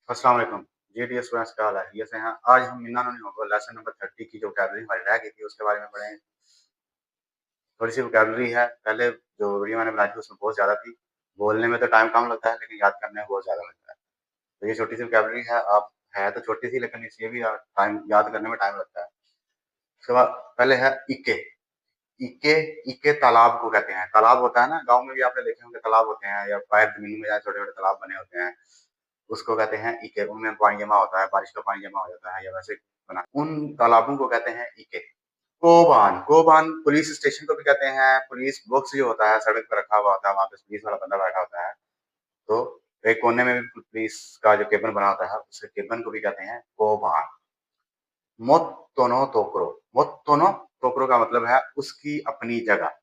अस्सलाम वालेकुम। जी dear students, क्या हाल है? ये से हैं आज हम लेसन नंबर 30 की जो वोकैबुलरी हमारी रह गई थी उसके बारे में पढ़ेंगे। थोड़ी-सी वोकैबुलरी है, पहले जो वीडियो मैंने बनाई थी उसमें बहुत ज़्यादा थी। बोलने में तो टाइम कम लगता है लेकिन याद करने में बहुत ज़्यादा लगता है। तो ये छोटी-सी वोकैबुलरी है, आप है तो छोटी-सी लेकिन ये भी टाइम याद करने में टाइम लगता है। उसके बाद पहले है इक्के। इक्के इक्के तालाब को कहते हैं। तालाब होता है ना, गाँव में भी आपने देखे होंगे तालाब होते हैं या बाहर ज़मीन में जहाँ छोटे-छोटे तालाब बने होते हैं, उसको कहते हैं इक्के। उनमें पानी जमा होता है, बारिश का पानी जमा हो जाता है या वैसे बना उन तालाबों को कहते हैं इक्के। कोबान, कोबान पुलिस स्टेशन को भी कहते हैं, पुलिस बॉक्स जो होता है सड़क पे रखा हुआ होता है, वहाँ पे पुलिस वाला बंदा बैठा होता है, तो एक कोने में भी पुलिस का जो केबिन बना होता है, उस केबिन को भी कहते हैं कोबान। मोत्तोनो टोकरो, मोत्तोनो टोकरो का मतलब है उसकी अपनी जगह,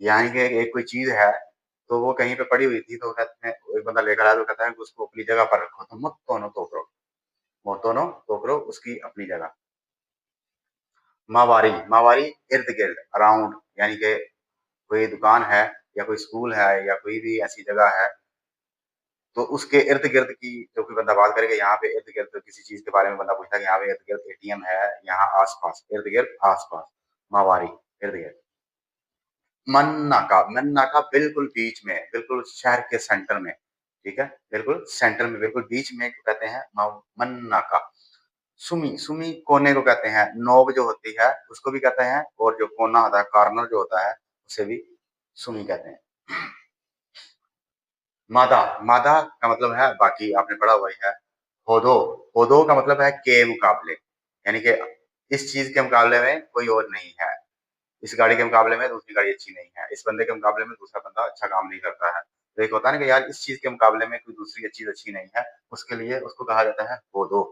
यानी कि एक कोई चीज़ है, तो वो कहीं पे पड़ी हुई थी, तो कहते हैं एक बंदा लेकर आया तो कहता है कि उसको अपनी जगह पर रखो, तो मोत्तोनो टोकरो, मोत्तोनो टोकरो उसकी अपनी जगह। मावारी, मावारी इर्द-गिर्द, अराउंड, यानी कि कोई दुकान है या कोई स्कूल है या कोई भी ऐसी जगह है, तो उसके इर्द-गिर्द की जो कोई बंदा बात करेगा यहाँ पे इर्द-गिर्द किसी चीज़ के बारे में बंदा पूछता है कि यहाँ पे इर्द-गिर्द एटीएम है, यहाँ आस-पास, इर्द-गिर्द आस-पास, मावारी, इर्द-गिर्द। मन नाका बिल्कुल बीच में, बिल्कुल शहर के सेंटर में, ठीक है? बिल्कुल सेंटर में, बिल्कुल बीच में कहते हैं मन नाका। सुमी, सुमी कोने को कहते हैं, नोक जो होती है उसको भी कहते हैं और जो कोना होता है, कॉर्नर जो होता है, उसे भी सुमी कहते हैं। मादा, मादा का मतलब है बाकी, आपने पढ़ा हुआ ही है। होदो, होदो का मतलब है के मुकाबले, यानी कि इस चीज़ के मुकाबले में कोई और नहीं है। इस गाड़ी के मुकाबले में दूसरी गाड़ी अच्छी नहीं है, इस बंदे के मुकाबले में दूसरा बंदा अच्छा काम नहीं करता है। तो एक होता है ना कि यार इस चीज़ के मुकाबले में कोई दूसरी चीज़ अच्छी नहीं है, उसके लिए उसको कहा जाता है होदो।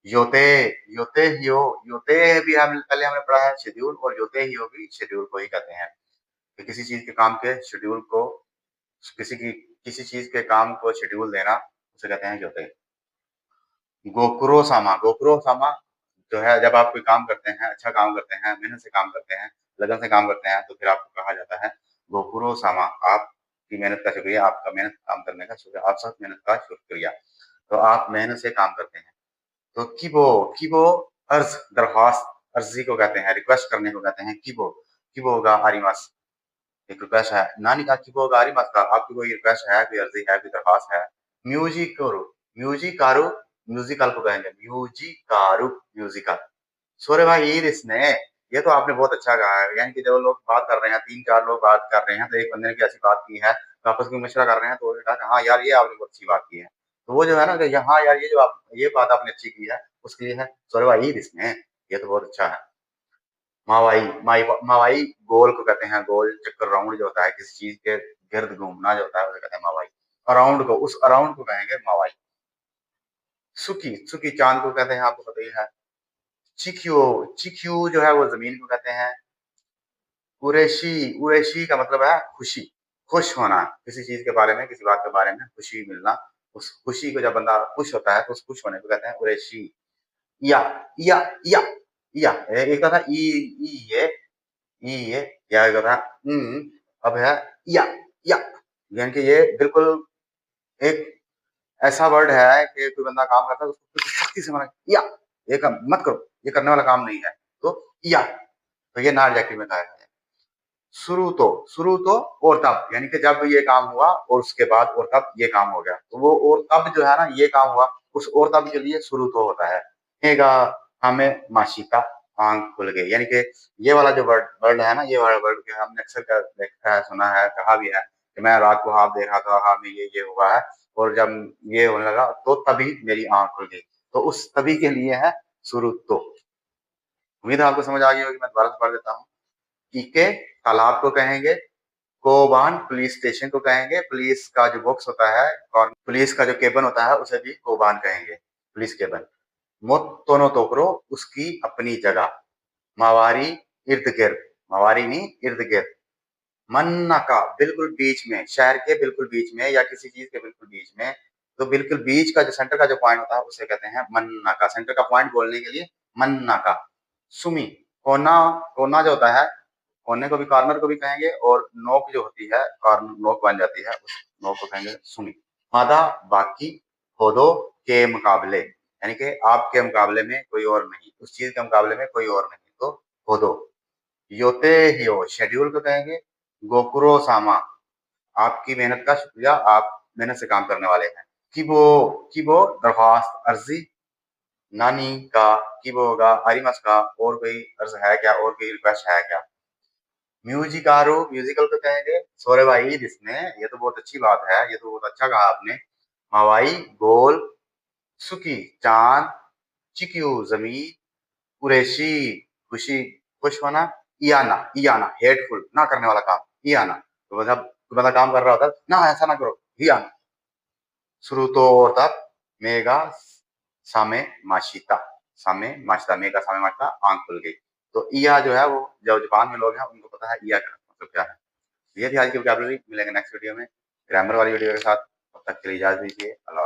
योते, योते हियो, योते भी हम पहले हमने पढ़ा है शेड्यूल, और योते हियो भी शेड्यूल को ही कहते हैं, कि किसी चीज़ के काम के शेड्यूल को किसी चीज़ के काम को शेड्यूल देना, उसे कहते हैं योते। गोकुरो सामा, गोकुरो सामा जो है जब आप कोई काम करते हैं, अच्छा काम करते हैं, मेहनत से काम करते हैं, लगन से काम करते हैं, तो फिर आपको कहा जाता है गोकुरो सामा, आपकी मेहनत का शुक्रिया, आपका मेहनत काम करने का शुक्रिया, आप सख्त मेहनत का शुक्रिया। तो आप मेहनत से काम करते हैं। तो किबो, किबो अर्ज़, दरख्वास्त, अर्ज़ी को कहते हैं, रिक्वेस्ट करने को कहते हैं किबो, किबो गा आरिमास, एक रिक्वेस्ट है, नानी का किबो गा आरिमास का, आपकी कोई रिक्वेस्ट है, कोई अर्ज़ी है, कोई दरख्वास्त है। म्यूजिकोरो, म्यूजिकारो, म्यूजिकल को कहेंगे, म्यूजिकारो, म्यूजिकल। सॉरी भाई ये इसने, ये तो आपने बहुत अच्छा कहा है, यानी कि जो लोग बात कर रहे हैं, 3-4 लोग बात कर रहे हैं, तो एक बंदे ने कोई ऐसी बात की है, तो आपस में मशवरा कर रहे हैं, तो उन्होंने कहा कि हाँ यार, ये आपने बहुत अच्छी बात की है। तो वो जो है ना कि हाँ यार, ये बात आपने अच्छी की है, उसके लिए है सॉरी भाई इसने, ये तो बहुत अच्छा है। मावाई, मावाई गोल को कहते हैं, गोल चक्कर राउंड जो होता है, किसी चीज़ के गिर्द घूमना जो होता है, उसे कहते हैं मावाई। अराउंड को, उस अराउंड को कहेंगे मावाई। सुकी, सुकी चाँद को कहते हैं, आपको पता ही है। चिक्यू, चिक्यू जो है वो ज़मीन को कहते हैं। उरेशी, उरेशी का मतलब है खुशी, खुश होना, किसी चीज़ के बारे में, किसी बात के बारे में खुशी मिलना, उस खुशी को जब बंदा खुश होता है, तो उस खुश होने को कहते हैं उरेशी। या, या, या, या, एक था ये, या एक था अब है या, या, यानी कि ये बिल्कुल एक ऐसा वर्ड है कि कोई बंदा काम करता है, तो उसको सख्ती से मना या, ये काम मत करो, ये करने वाला काम नहीं है, तो या, तो ये नॉन एडजेक्टिव में कहा गया है। शुरू तो और तब, यानी कि जब ये काम हुआ और उसके बाद और तब ये काम हो गया, तो वो और तब जो है ना ये काम हुआ, उस और तब के लिए शुरू तो होता है। हेगा हमें माशिता, आँख खुल गई, यानी कि ये वाला जो वर्ड वर्ड है ना, ये वाला वर्ड के हमने अक्सर देखा है, सुना है, कहा भी है कि मैं रात को ख्वाब देख रहा था, ख्वाब में ये हुआ है, और जब ये होने लगा तो तभी मेरी आँख खुल गई। तो उस तभी के लिए है शुरू तो। उम्मीद है आपको समझ आ गई होगी, मैं दोबारा से पढ़ देता हूँ। ईके तालाब को कहेंगे, कोबान पुलिस स्टेशन को कहेंगे, पुलिस का जो बॉक्स होता है और पुलिस का जो केबिन होता है उसे भी कोबान कहेंगे, पुलिस केबिन। मोत्तोनो टोकरो उसकी अपनी जगह, मावारी इर्द-गिर्द, मावारी नहीं इर्द-गिर्द। मन्नाका बिल्कुल बीच में, शहर के बिल्कुल बीच में या किसी चीज़ के बिल्कुल बीच में, तो बिल्कुल बीच का जो सेंटर का जो पॉइंट होता है उसे कहते हैं मन्नाका, सेंटर का पॉइंट बोलने के लिए मन्नाका। सुमी, कोना, कोना जो होता है, कोने को भी कॉर्नर को भी कहेंगे, और नोक जो होती है, कॉर्नर नोक बन जाती है, उस नोक को कहेंगे सुमी। मादा बाकी, होदो के मुकाबले, यानी कि आपके मुकाबले में कोई और नहीं, उस चीज के मुकाबले में कोई और नहीं, तो होदो। योते हियो, शेड्यूल को कहेंगे गोकुरो सामा, आपकी मेहनत का शुक्रिया, आप मेहनत से काम करने वाले हैं। किबो, किबो दरख्वास्त, अर्जी। नानी का, किबो का, आरिमस का, और कोई अर्ज है क्या, और कोई रिक्वेस्ट है क्या। म्यूजिकारो, म्यूजिकल को कहेंगे सोरे भाई जिसने, ये तो बहुत अच्छी बात है, ये तो बहुत अच्छा कहा आपने। हवाई गोल, सुकी चांद, चिक्यू जमीन, कुरैशी खुशी, खुश होना। इयाना, इयाना हेटफुल, ना करने वाला काम, इयाना तो मतलब बंदा काम कर रहा होता है, ना ऐसा ना करो, इयाना। शुरू तो होता मेगा सामे माशिता, सामे माशिता, मेगा सामे माशिता, आंख खुल गई। तो इया जो है वो, जो जापान में लोग हैं उनको पता है इया का मतलब क्या है। ये थी आज की वोकैबुलरी, मिलेंगे नेक्स्ट वीडियो में ग्रामर वाली वीडियो के साथ, तब तक के लिए इजाजत दीजिए, अल्लाह।